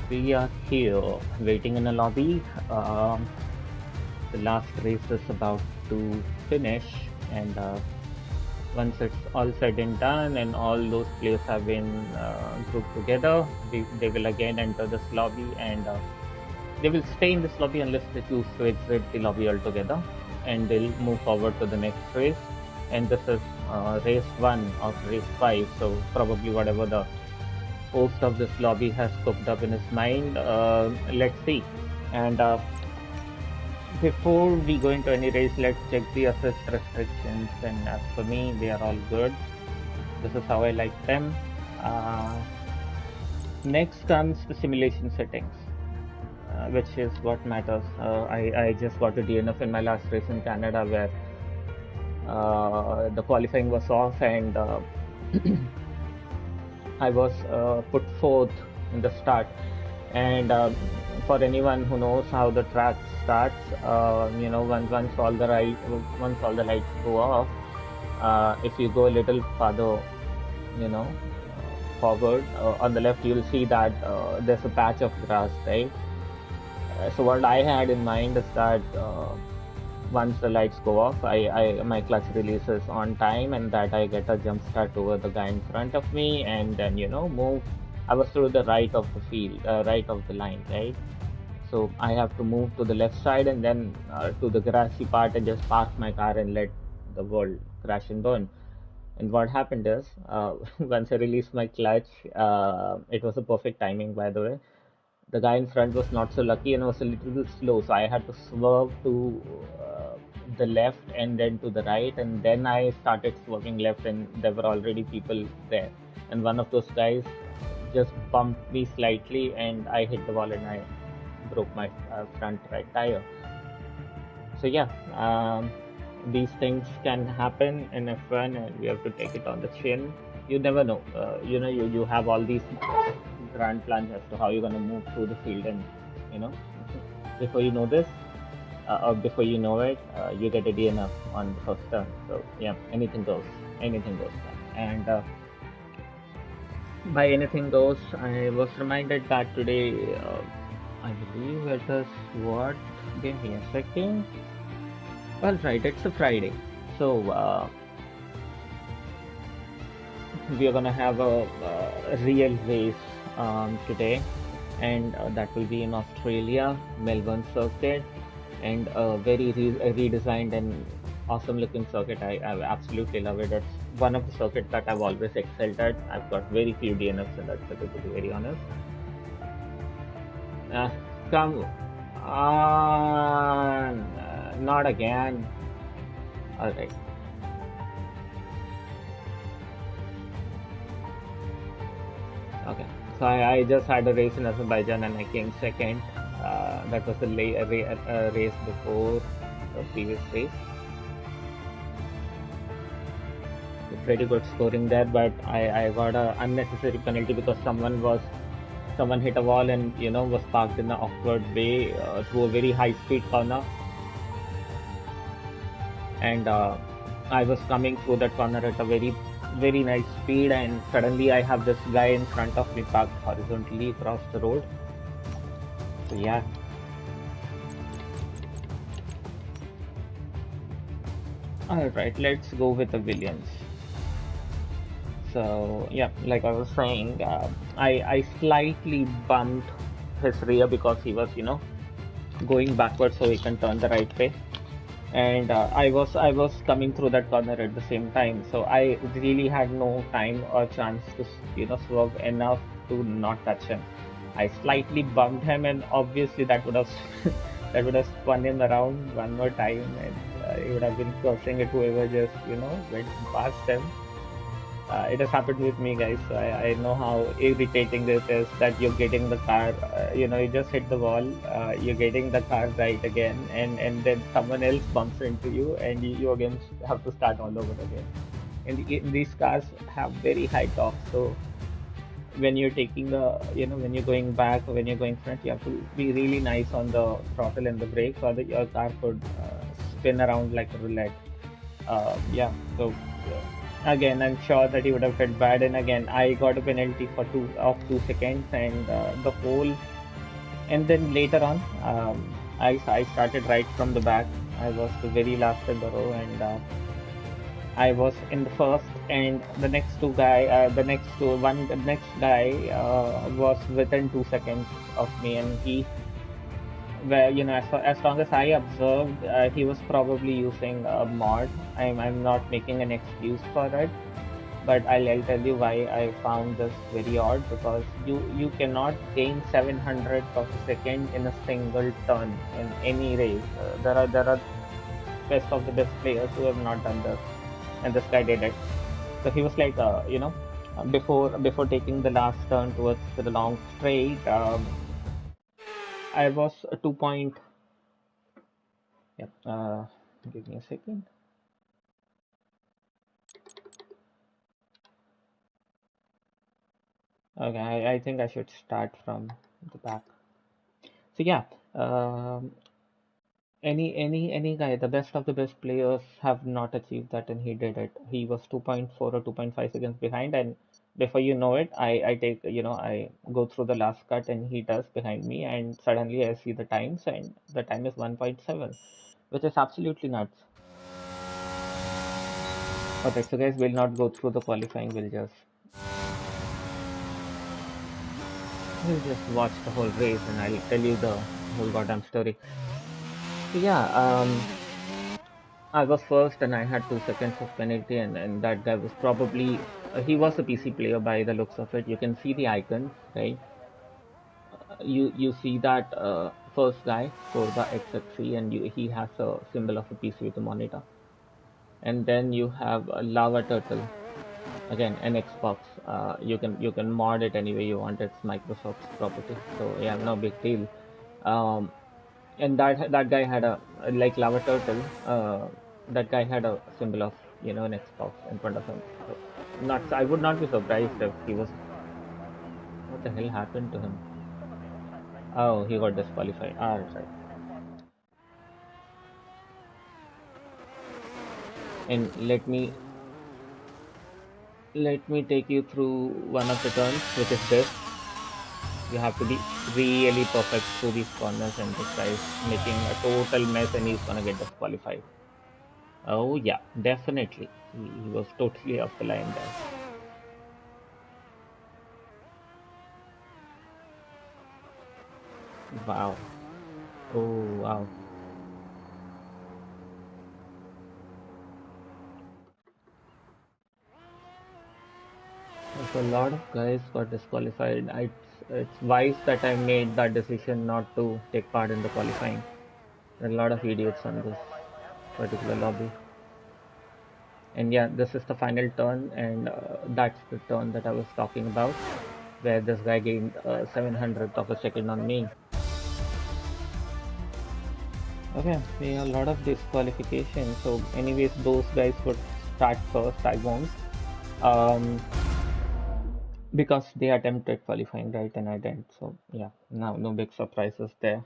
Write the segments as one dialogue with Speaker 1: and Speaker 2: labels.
Speaker 1: We are here waiting in a lobby. The last race is about to finish, and once it's all said and done, and all those players have been grouped together, they will again enter this lobby, and they will stay in this lobby unless they choose to exit the lobby altogether, and they'll move forward to the next race. And this is race one of race five, so probably whatever the host of this lobby has cooked up in his mind. Let's see. And before we go into any race, let's check the assist restrictions. And as for me, they are all good. This is how I like them. Uh, Next comes the simulation settings, which is what matters. I just got a DNF in my last race in Canada where the qualifying was off, and I was put fourth in the start. And for anyone who knows how the track starts, once all the lights go off, if you go a little further, you know, forward on the left, you'll see that there's a patch of grass, right? So what I had in mind is that once the lights go off, my clutch releases on time, and that I get a jump start over the guy in front of me, and then move. I was to the right of the field, right of the line, right? So I have to move to the left side and then to the grassy part and just park my car and let the world crash and burn. And what happened is, once I released my clutch, it was a perfect timing, by the way. The guy in front was not so lucky and was a little bit slow, so I had to swerve to the left and then to the right, and then I started swerving left, and there were already people there. And one of those guys just bumped me slightly, and I hit the wall and I broke my front right tire. So yeah, these things can happen in F1, and we have to take it on the chin. You never know. You have all these grand plans as to how you're going to move through the field, and you know, before you know this, or before you know it, you get a DNF on the first turn. So yeah, anything goes. Anything goes. And by anything goes, I was reminded that today, I believe it is what? Give me a second. Well, right, it's a Friday. So we are gonna have a real race today, and that will be in Australia, Melbourne circuit, and a very redesigned and awesome looking circuit. I absolutely love it. It's one of the circuits that I've always excelled at. I've got very few DNFs in that circuit, to be very honest. Uh, Come on, not again. All right. Okay. So I just had a race in Azerbaijan and I came second. That was a race before the previous race. Pretty good scoring there, but I got a unnecessary penalty because someone hit a wall and was parked in an awkward way through a very high speed corner, and I was coming through that corner at a very nice speed, and suddenly I have this guy in front of me parked horizontally across the road. So yeah. Alright, let's go with the Williams. So yeah, like I was saying, I slightly bumped his rear because he was going backwards so he can turn the right way, and I was coming through that corner at the same time, so I really had no time or chance to swerve enough to not touch him. I slightly bumped him, and obviously that would have that would have spun him around one more time, and he would have been cursing at whoever just went past him. It has happened with me, guys. So I know how irritating this is, that you're getting the car, you just hit the wall, you're getting the car right again, and then someone else bumps into you, and you again have to start all over again. And these cars have very high torque, so when you're taking when you're going back or when you're going front, you have to be really nice on the throttle and the brake so that your car could spin around like a roulette. Yeah, so. Again, I'm sure that he would have felt bad, and again, I got a penalty for 2 seconds, and the whole And then later on, I started right from the back. I was the very last in the row, and I was in the first, and the next guy was within 2 seconds of me, and he, where as long as I observed, he was probably using a mod. I'm not making an excuse for it, but I'll tell you why I found this very odd, because you cannot gain 700 of a second in a single turn in any race. There are best of the best players who have not done this, and this guy did it. So he was like, before taking the last turn towards the long straight, I was 2 point. Yeah, give me a second. Okay, I think I should start from the back. So yeah, um, any guy, the best of the best players have not achieved that, and he did it. He was 2.4 or 2.5 seconds behind, and before you know it, I take, I go through the last cut, and he does behind me, and suddenly I see the times, and the time is 1.7, which is absolutely nuts. Okay, so guys, we'll not go through the qualifying. We'll just watch the whole race, and I'll tell you the whole goddamn story. So yeah, I was first, and I had 2 seconds of penalty, and that guy was probably, he was a PC player by the looks of it. You can see the icons, right? You see that first guy, Corba XXC, and he has a symbol of a PC with a monitor, and then you have a Lava Turtle, again an Xbox. You can mod it any way you want. It's Microsoft's property, so yeah, no big deal. Um, and that guy had a, like Lava Turtle. That guy had a symbol of, an Xbox in front of him. So not I would not be surprised if he was. What the hell happened to him? Oh, he got disqualified. Ah, right. And let me take you through one of the turns, which is this. You have to be really perfect through these corners, and this guy is making a total mess, and he's gonna get disqualified. Oh yeah, definitely. He was totally off the line there. Wow. Oh wow. So a lot of guys got disqualified. It's wise that I made that decision not to take part in the qualifying. There are a lot of idiots on this particular lobby. And yeah, this is the final turn, and that's the turn that I was talking about, where this guy gained 700th of a second on me. Okay, we have a lot of disqualification. So, anyways, those guys would start first. I won't. Um, because they attempted qualifying, right, and I didn't. So yeah, now no big surprises there.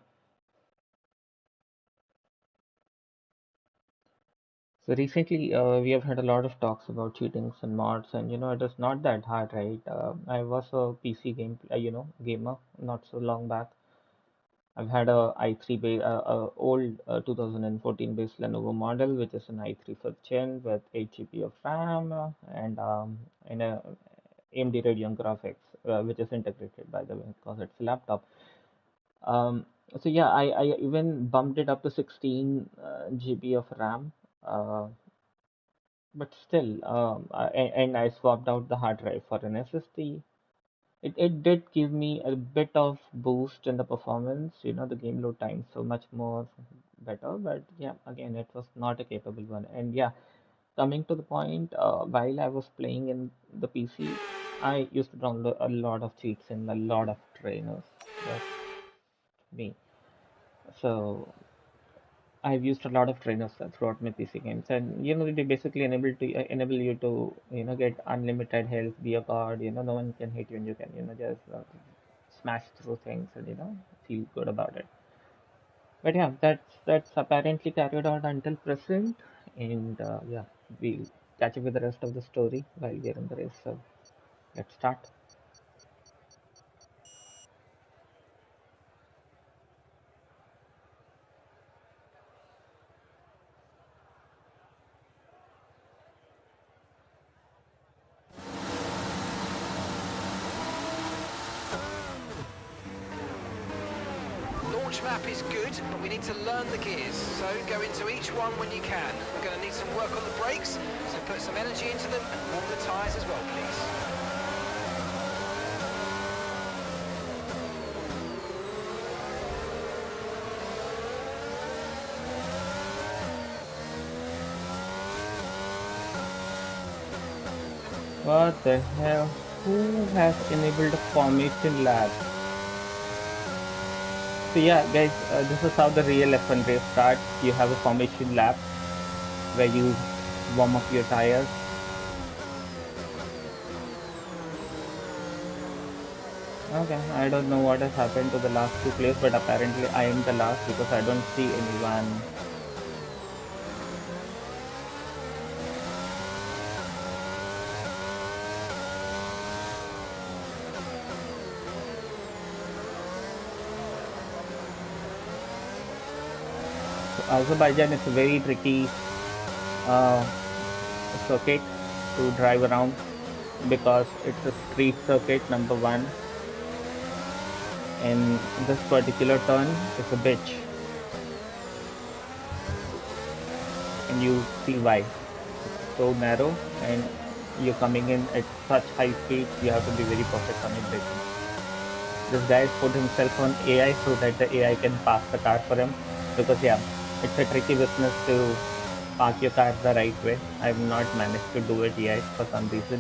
Speaker 1: So recently, we have had a lot of talks about cheatings and mods, and it is not that hard, right? I was a PC gamer not so long back. I've had a i3 old 2014 based Lenovo model, which is an i3 fifth gen with 8 GB of RAM, and a AMD Radeon graphics, which is integrated by the way because it's a laptop. Um, so yeah, I even bumped it up to 16 GB of RAM, uh, but still, and I swapped out the hard drive for an SSD. It did give me a bit of boost in the performance, the game load time so much more better. But yeah, again, it was not a capable one. And yeah, coming to the point, while I was playing in the PC, I used to download a lot of cheats and a lot of trainers. That's me. So I've used a lot of trainers throughout my PC games, and they basically enable you to get unlimited health via card. No one can hit you, and you can just smash through things and feel good about it. But yeah, that's apparently carried out until present, and yeah, we'll catch up with the rest of the story while we're in the race. So let's start.
Speaker 2: launch map is good, but we need to learn the gears. So go into each one when you can. We're going to need some work on the brakes, so put some energy into them and warm the tyres as well, please.
Speaker 1: What the hell? Who has enabled a formation lab? So yeah, guys, this is how the real F1 race starts. You have a formation lap where you warm up your tires. Okay, I don't know what has happened to the last two players, but apparently I am the last because I don't see anyone. So Azerbaijan is a very tricky uh, circuit to drive around because it's a street circuit, number one. And this particular turn is a bitch. And you see why. It's so narrow and you're coming in at such high speed, you have to be very perfect on your braking. This guy has put himself on AI so that the AI can park the car for him. Because yeah, it's a tricky business to park your car the right way. I've not managed to do it yet for some reason.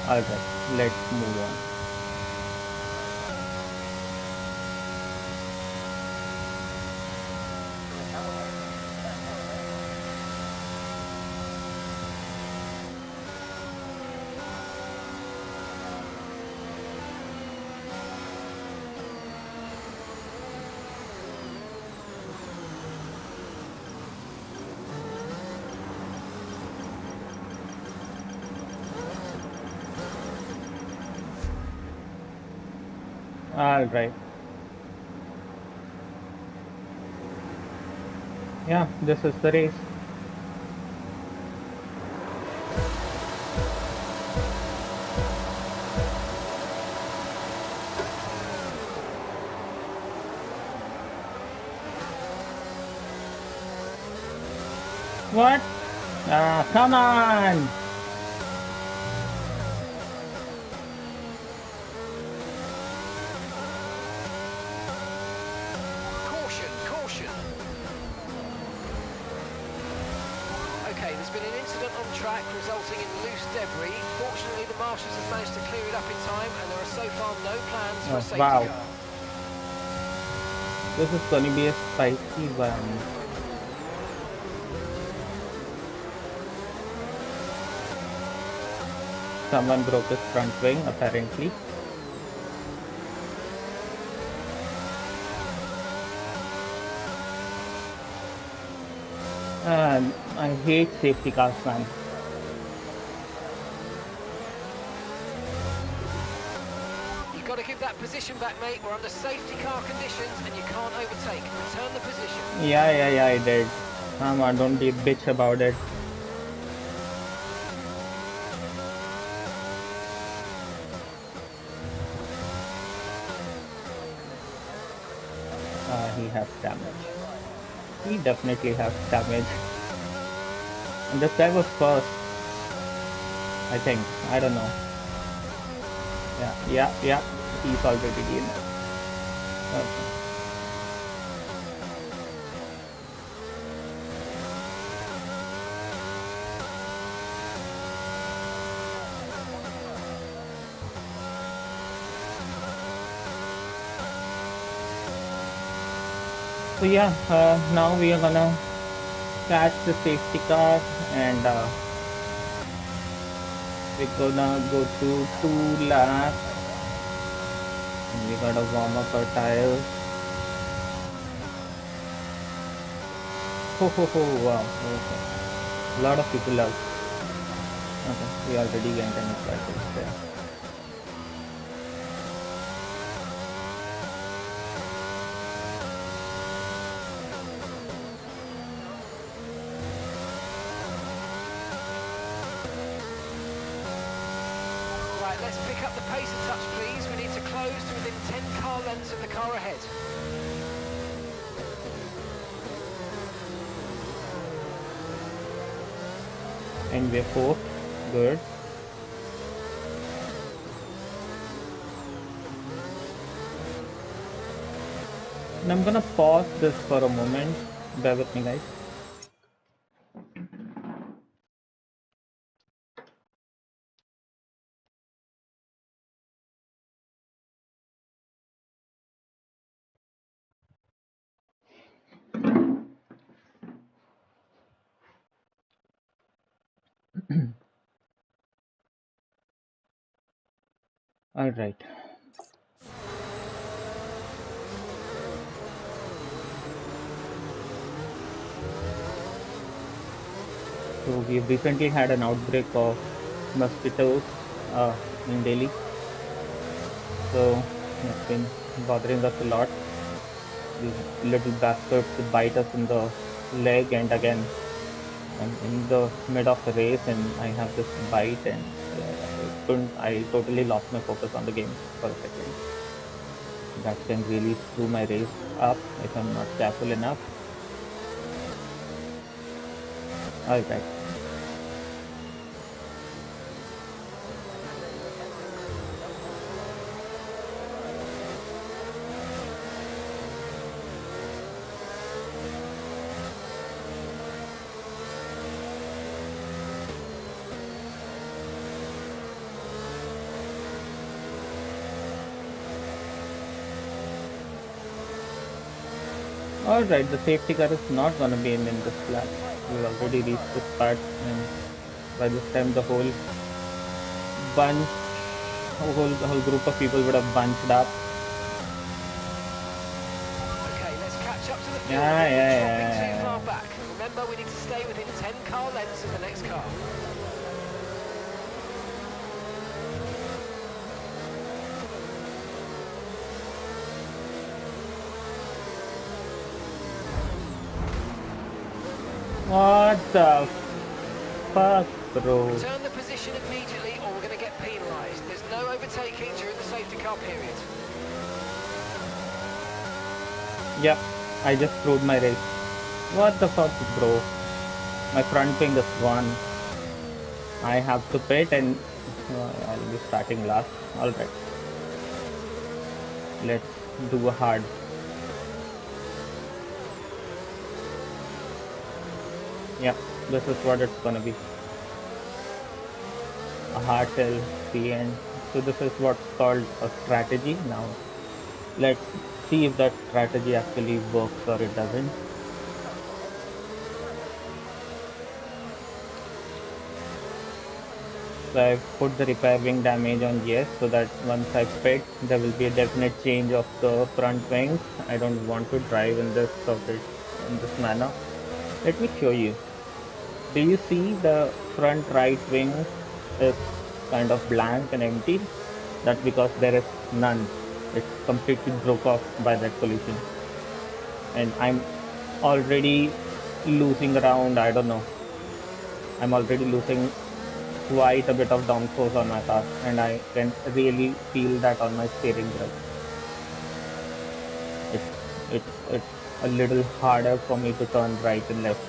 Speaker 1: Alright, let's move on. Alright. Yeah, this is the race. What? Ah, come on!
Speaker 2: Caution, caution. Okay, there's been an incident on track resulting in loose debris. Fortunately, the marshals have managed to clear it up in time, and there are so far no plans for a safety
Speaker 1: Wow.
Speaker 2: car.
Speaker 1: This is gonna be a spicy one. Someone broke his front wing, apparently. And I hate safety cars, man.
Speaker 2: You've got to give that position back, mate. We're under safety car conditions, and you can't overtake. Return the position.
Speaker 1: Yeah, I did. Come on, don't be a bitch about it. He has damage. He definitely has damage. And this guy was first, I think. I don't know. Yeah. He's already in. Okay. So yeah, now we are gonna catch the safety car and we're gonna go through 2 laps and we gotta warm up our tires. Wow, okay. A lot of people love. Okay, we already went and started there.
Speaker 2: Right, let's pick up the pace a touch, please. We need to close to within 10 car lengths of the car ahead.
Speaker 1: And we're fourth. Good. And I'm gonna pause this for a moment. Bear with me, guys. All right. So we've recently had an outbreak of mosquitoes in Delhi. So it's been bothering us a lot. These little bastards bite us in the leg, and again, I'm in the mid of a race and I have this bite, and I totally lost my focus on the game for a second. That can really screw my race up if I'm not careful enough. All right. All right, the safety car is not gonna be in this lap. We've already reached this part, and by this time the bunch, whole group of people would have bunched up.
Speaker 2: Okay, let's catch up to the field
Speaker 1: Yeah,
Speaker 2: before
Speaker 1: yeah,
Speaker 2: dropping
Speaker 1: yeah,
Speaker 2: too far
Speaker 1: yeah.
Speaker 2: back. Remember, we need to stay within 10 car lengths of the next car.
Speaker 1: What the fuck, bro?
Speaker 2: Return the position immediately or we're going to get penalised. There's no overtaking during the safety car period.
Speaker 1: Yep, I just screwed my race. What the fuck, bro? My front wing is gone. I have to pit, and I'll be starting last. All right. Let's do a hard. Yep, this is what it's gonna be. A hard till the end. So this is what's called a strategy. Now let's see if that strategy actually works or it doesn't. So I've put the repair wing damage on yes, so that once I pit, there will be a definite change of the front wings. I don't want to drive in this manner. Let me show you. Do you see the front right wing is kind of blank and empty? That's because there is none. It's completely broke off by that collision. And I'm already losing around, I don't know. I'm already losing quite a bit of downforce on my car, and I can really feel that on my steering grip. It's a little harder for me to turn right and left.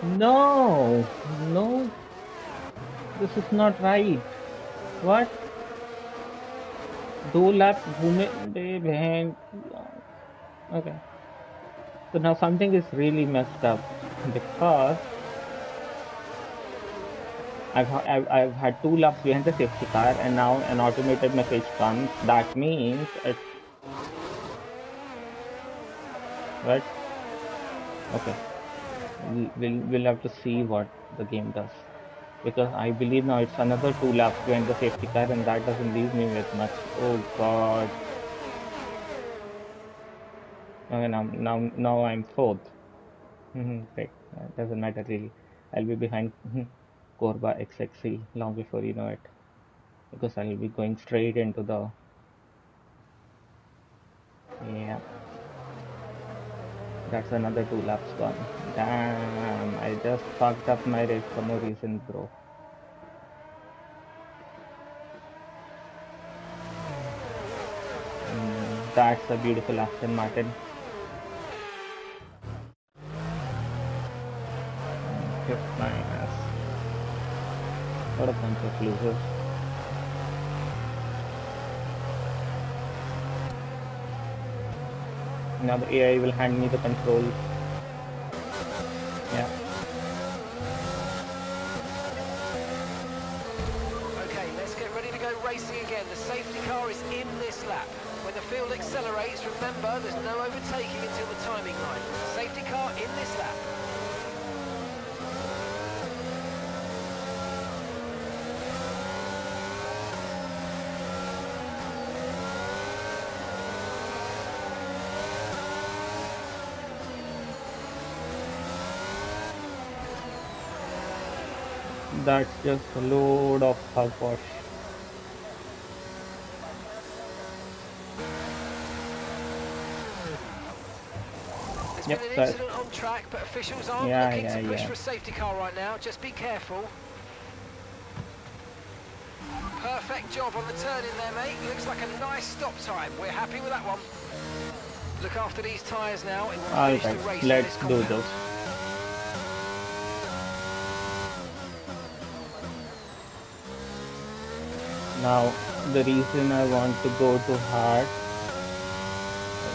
Speaker 1: No, no, this is not right. What? 2 laps घूमे बे बहन. Okay. So now something is really messed up because I've had 2 laps behind the safety car, and now an automated message comes. That means it's what? Okay. We'll have to see what the game does, because I believe now it's another 2 laps behind the safety car, and that doesn't leave me with much. Oh God. Okay, now I'm fourth. Great. Doesn't matter really. I'll be behind Corba XXC long before you know it, because I'll be going straight into the. Yeah. That's another 2 laps gone. Damn, I just fucked up my race for no reason, bro. That's a beautiful Aston Martin. Kiss my ass. What a bunch of losers. Now the AI will hand me the controls. Yeah.
Speaker 2: Okay, let's get ready to go racing again. The safety car is in this lap. When the field accelerates, remember there's no overtaking until the timing line. Safety car in this lap.
Speaker 1: That's just a load of hogwash.
Speaker 2: There's
Speaker 1: Yep,
Speaker 2: been an
Speaker 1: guys.
Speaker 2: incident on track, but officials aren't
Speaker 1: Yeah,
Speaker 2: looking
Speaker 1: yeah,
Speaker 2: to push
Speaker 1: yeah.
Speaker 2: for a safety car right now. Just be careful. Perfect job on the turn in there, mate. Looks like a nice stop time. We're happy with that one. Look after these tyres now. It will finish the race
Speaker 1: Alright,
Speaker 2: in
Speaker 1: let's
Speaker 2: this
Speaker 1: do
Speaker 2: compound.
Speaker 1: this. Now, the reason I want to go to hard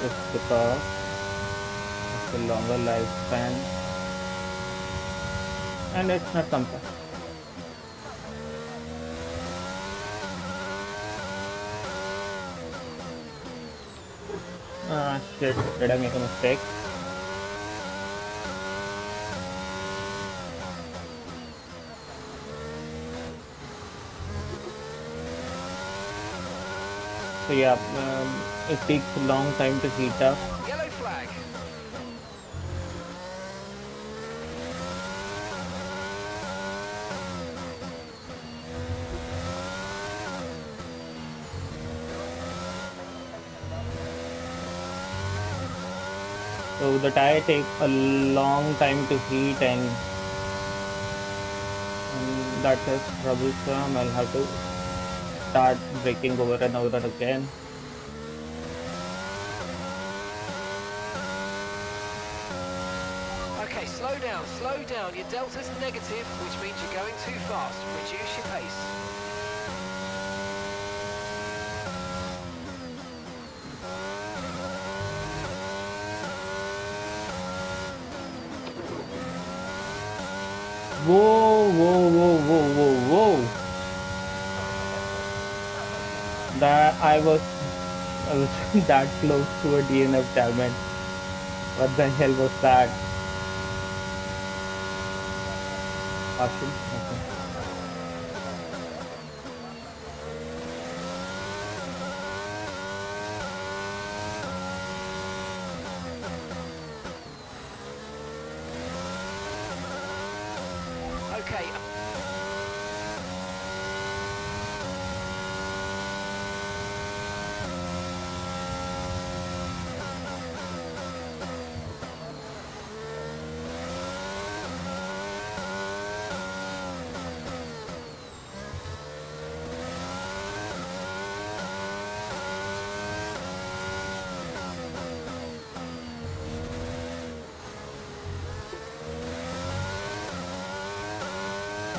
Speaker 1: is because it's a longer lifespan and it's not compact. Ah, shit, did I make a mistake? So yeah, it takes a long time to heat up.
Speaker 2: Yellow flag.
Speaker 1: So the tire takes a long time to heat and that is troublesome. I'll have to start braking over and over again.
Speaker 2: Okay, slow down, slow down. Your delta's negative, which means you're going too fast. Reduce your pace.
Speaker 1: Whoa, whoa, whoa, whoa, whoa, whoa. That I was that close to a DNF, damn it. What the hell was that? Caution? Okay.
Speaker 2: Okay.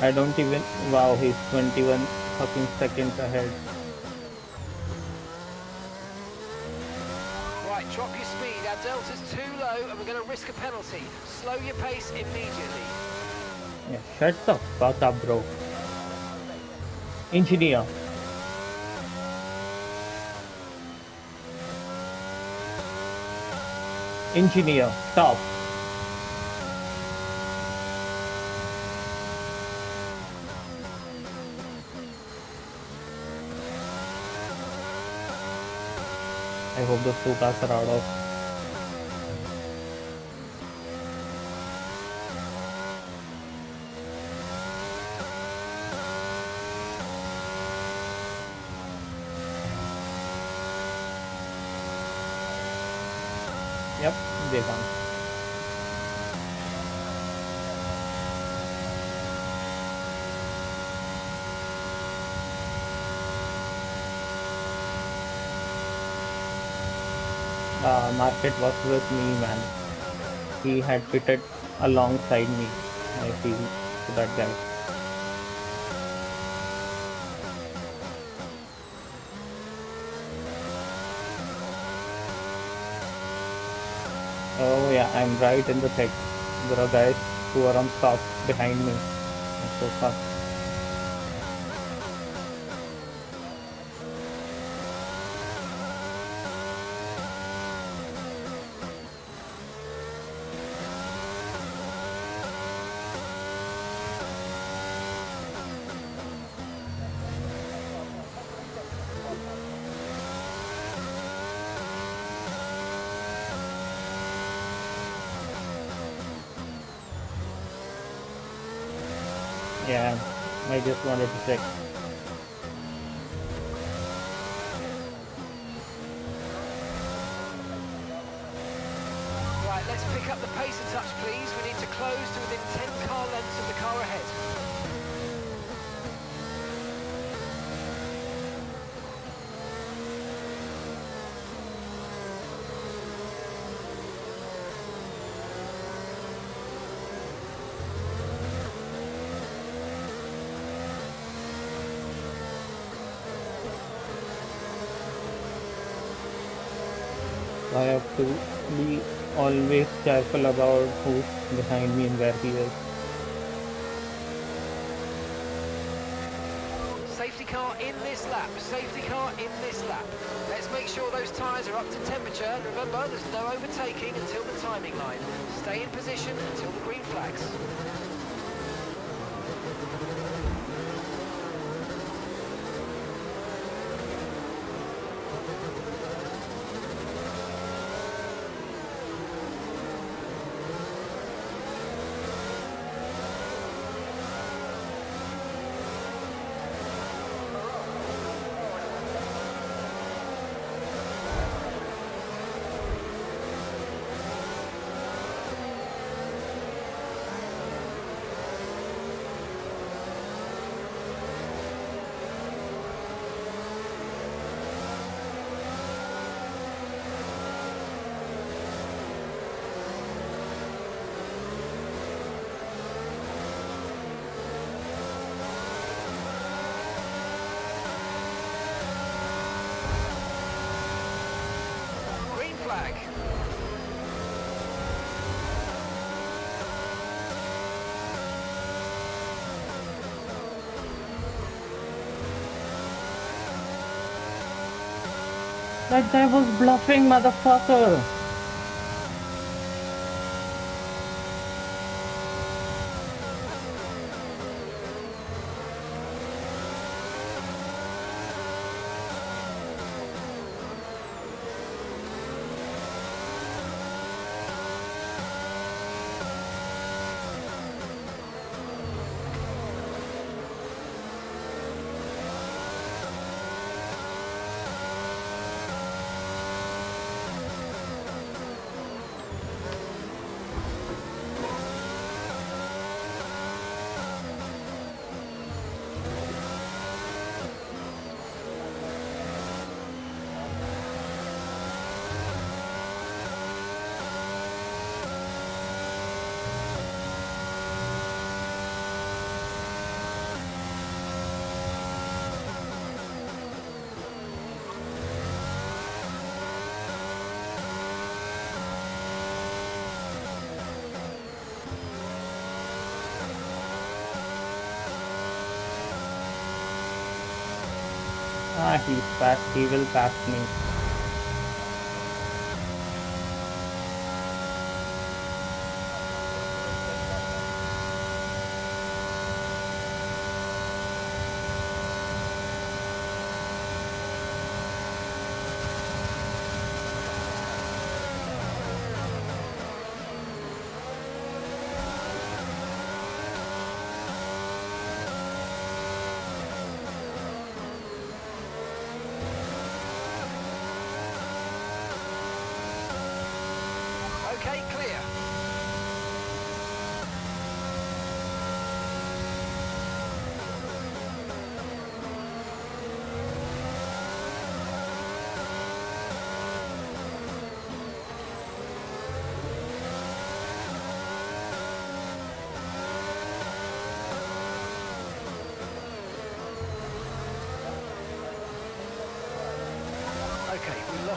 Speaker 1: I don't even. Wow, he's 21 fucking seconds ahead.
Speaker 2: Right, drop your speed. Our delta's too low and we're going to risk a penalty. Slow your pace immediately.
Speaker 1: Yeah, shut the fuck up, bro. Engineer. Engineer, stop. I hope those two cars are out of. Yep, they won. Market was with me, man. He had pitted alongside me, I feel, to that guy. Oh yeah, I'm right in the thick. There are guys who are on stalks behind me on so far. Yeah, I just wanted to check.
Speaker 2: Right, let's pick up the pace a touch, please. We need to close to within 10 car lengths of the car ahead.
Speaker 1: I have to be always careful about who's behind me and where he is.
Speaker 2: Safety car in this lap. Safety car in this lap. Let's make sure those tyres are up to temperature. And remember, there's no overtaking until the timing line. Stay in position until the green flags. Green flag.
Speaker 1: That guy was bluffing, motherfucker. Ah, he's fast. He will pass me.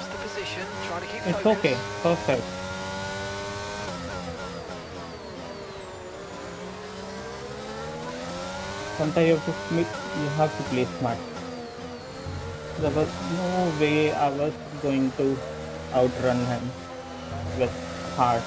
Speaker 2: lost the position. Trying to keep
Speaker 1: It's
Speaker 2: focus.
Speaker 1: okay. Perfect. Sometimes you have to play smart. There was no way I was going to outrun him with heart.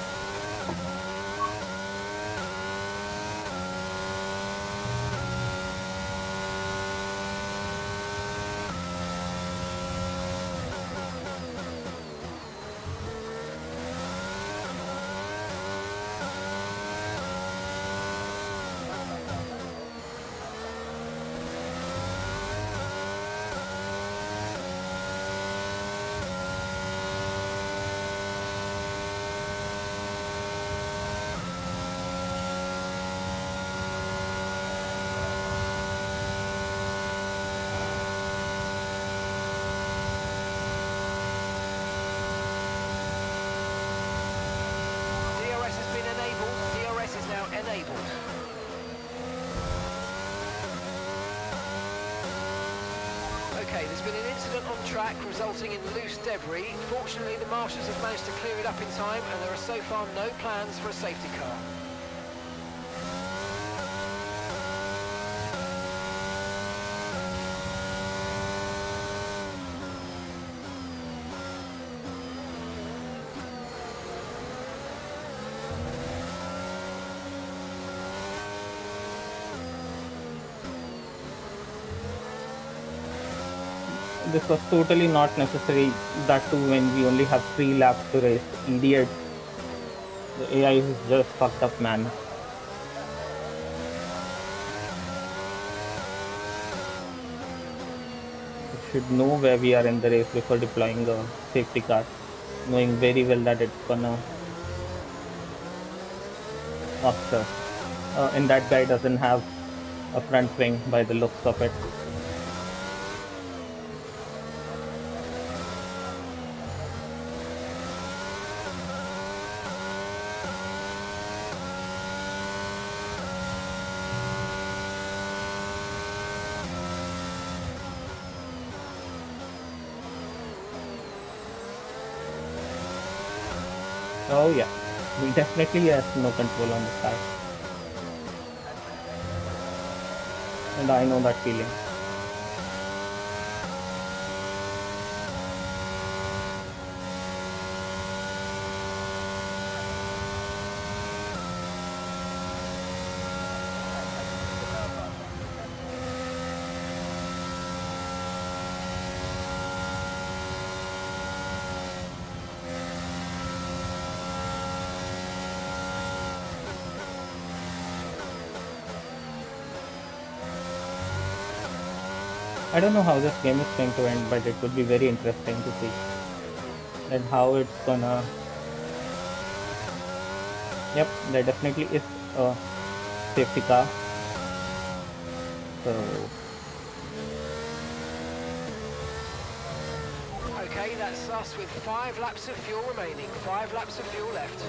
Speaker 2: DRS has been enabled. DRS is now enabled. Okay, there's been an incident on track resulting in loose debris. Fortunately, the marshals have managed to clear it up in time, and there are so far no plans for a safety car.
Speaker 1: This was totally not necessary. That too, when we only have 3 laps to race. Idiots. The AI is just fucked up, man. We should know where we are in the race before deploying a safety car, knowing very well that it's gonna obstruct. And that guy doesn't have a front wing by the looks of it. Oh yeah, we definitely have no control on the start. And I know that feeling. I don't know how this game is going to end, but it would be very interesting to see and how it's gonna. Yep, there definitely is a safety car. So
Speaker 2: Okay, that's us with 5 laps of fuel remaining. 5 laps of fuel left.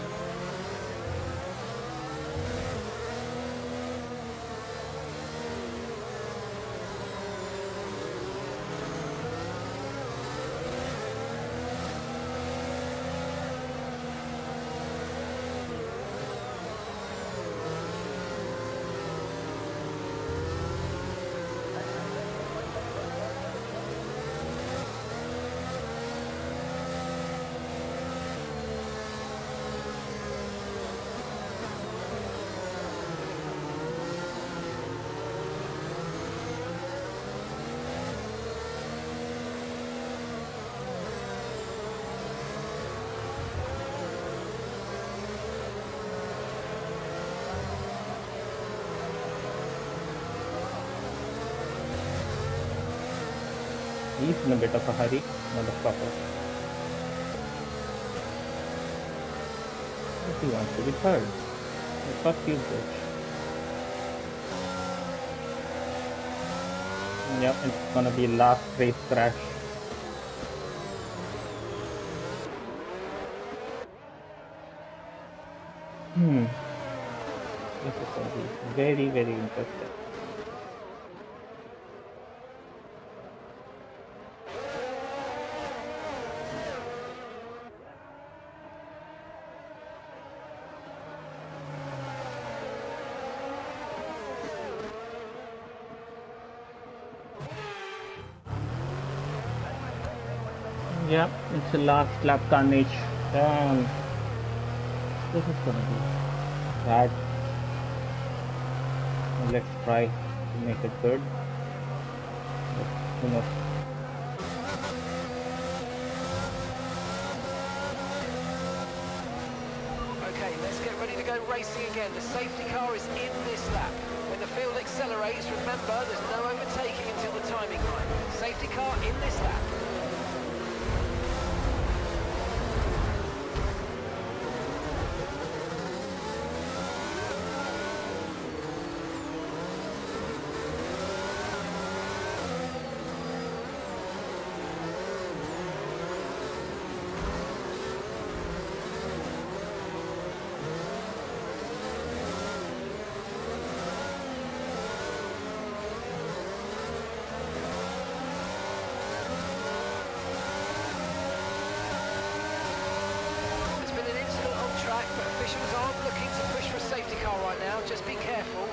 Speaker 1: he's in a bit of a hurry, motherfucker. If he wants to be third. Fuck you, bitch. Yep, it's gonna be last race crash. This is gonna be very, very interesting. Yeah, it's the last lap carnage. Damn. This is gonna be bad. Let's try to make it good. But who knows?
Speaker 2: Okay, let's get ready to go racing again. The safety car is in this lap. When the field accelerates, remember there's no overtaking until the timing line. Safety car in this lap. But officials aren't looking to push for a safety car right now, just be careful.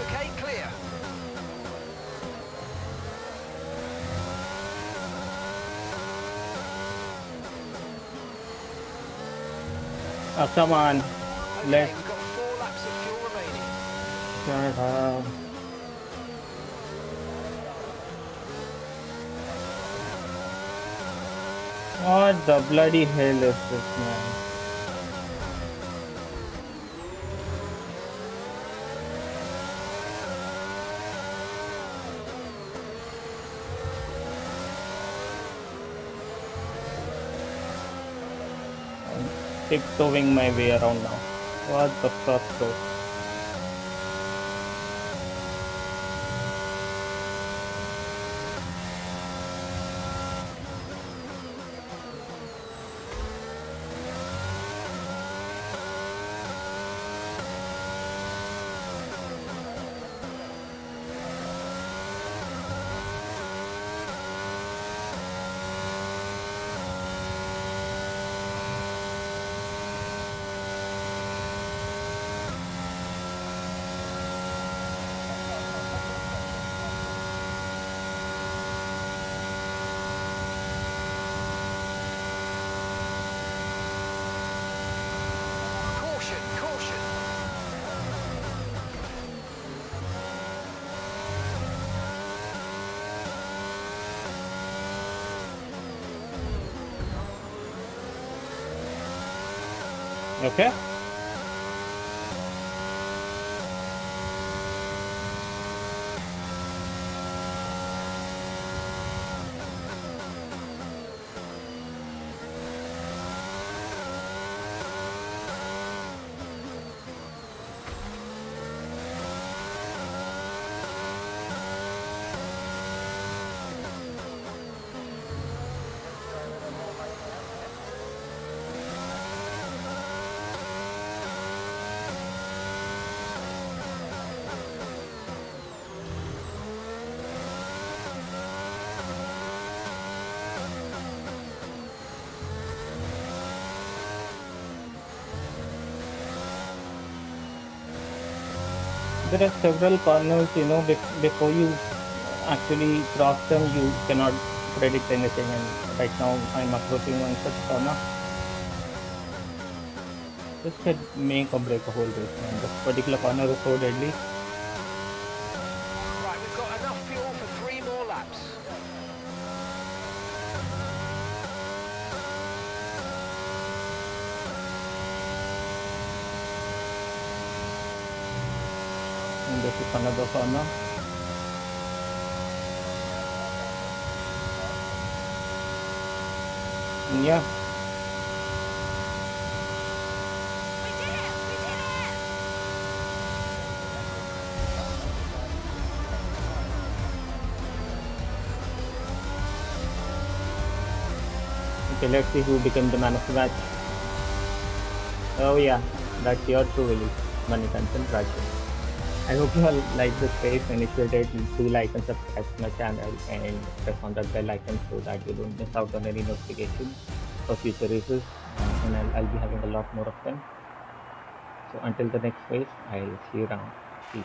Speaker 2: Okay, clear.
Speaker 1: Oh, come on.
Speaker 2: Okay,
Speaker 1: Let's
Speaker 2: we've got 4 laps of fuel remaining.
Speaker 1: shut up. What the bloody hell is this, man? I'm tiptoeing my way around now. What the fuck, bro?
Speaker 2: Caution, caution.
Speaker 1: Okay. There are several corners, you know, before you actually cross them, you cannot predict anything. And right now, I'm approaching one such corner. This could make or break a whole race, man. This particular corner is so deadly.
Speaker 2: Right, we've got enough fuel for 3 more laps.
Speaker 1: And this is another corner. And yeah,
Speaker 3: We did it! We did it!
Speaker 1: okay, let's see who becomes the man of the match. Oh yeah, that's your true Willie. Money Tansen Raju. I hope you all like this race, and if you did, do like and subscribe to my channel and press on that bell icon so that you don't miss out on any notifications for future races. And I'll be having a lot more of them. So until the next race, I'll see you around. Peace.